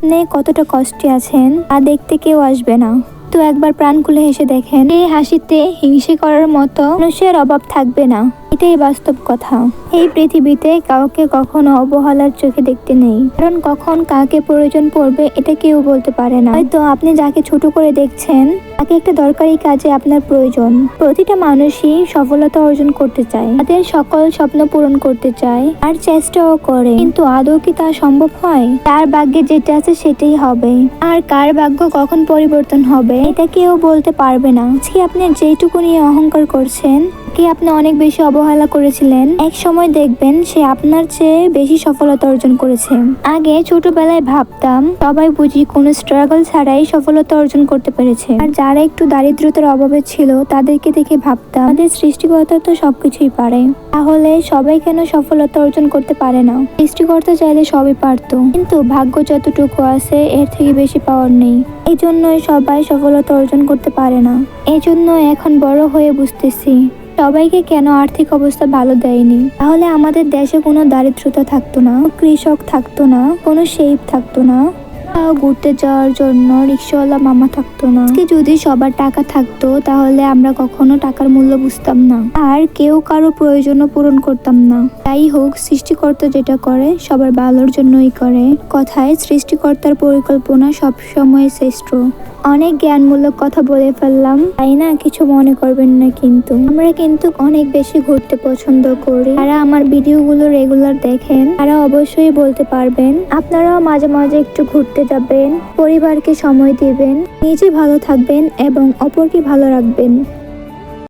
আপনি কতটা কষ্টে আছেন তা দেখতে কেউ আসবে না। তো একবার প্রাণ খুলে হেসে দেখেন, এই হাসিতে হিংসে করার মতো মানুষের অভাব থাকবে না। এটাই বাস্তব কথা। এই পৃথিবীতে কাউকে কখনো অবহেলার চোখে দেখতে নেই, কারণ কখন কাকে প্রয়োজন পড়বে এটা কেউ বলতে পারে না। হয়তো আপনি যাকে ছোট করে দেখছেন তাকে একটা দরকারি কাজে আপনার প্রয়োজন। প্রতিটা মানুষই সফলতা অর্জন করতে চায়, তাদের সকল স্বপ্ন পূরণ করতে চায় আর চেষ্টাও করে, কিন্তু আদৌ কি তা সম্ভব হয়? তার ভাগ্যে যেটা আছে সেটাই হবে, আর কার ভাগ্য কখন পরিবর্তন হবে এটা কেউ বলতে পারবে না। আজকে আপনি যেটুকু নিয়ে অহংকার করছেন, কি আপনি অনেক বেশি অবহেলা করেছিলেন, এক সময় দেখবেন সে আপনার চেয়ে বেশি সফলতা অর্জন করেছে। আগে ছোটবেলায় ভাবতাম সবাই বুঝি কোনো স্ট্রাগল ছাড়াই সফলতা অর্জন করতে পেরেছে, আর যারা একটু দারিদ্রতার অভাবে ছিল তাদেরকে দেখে ভাবতাম আমাদের সৃষ্টিকর্তা তো সবকিছুই পারে, তাহলে সবাই কেন সফলতা অর্জন করতে পারে না? সৃষ্টিকর্তা চাইলে সবই পারত, কিন্তু ভাগ্য যতটুকু আছে এর থেকে বেশি পাওয়ার নেই। এই জন্যই সবাই সফলতা অর্জন করতে পারে না। এই জন্য এখন বড় হয়ে বুঝতেছি সবাইকে কেন আর্থিক অবস্থা ভালো দেয়নি। তাহলে আমাদের দেশে কোনো দারিদ্রতা থাকতো না, কৃষক থাকতো না, কোনো শেফ থাকতো না, ঘুরতে যাওয়ার জন্য রিক্সাওয়ালা মামা থাকতো না। যদি সবার টাকা থাকতো তাহলে আমরা কখনো টাকার মূল্য বুঝতাম না, আর কেউ কারো প্রয়োজনও পূরণ করতাম না। তাই হোক, সৃষ্টিকর্তা যেটা করে সবার ভালোর জন্যই করে। কথায় সৃষ্টিকর্তার পরিকল্পনা সবসময় শ্রেষ্ঠ। অনেক জ্ঞানমূলক কথা বলে ফেললাম, তাই না? কিছু মনে করবেন না কিন্তু। আমরা কিন্তু অনেক বেশি ঘুরতে পছন্দ করি। যারা আমার ভিডিওগুলো রেগুলার দেখেন তারা অবশ্যই বলতে পারবেন আপনারাও মাঝে মাঝে একটু ঘুরতে যাবেন, পরিবারকে সময় দিবেন, নিজে ভালো থাকবেন এবং অপরকে ভালো রাখবেন।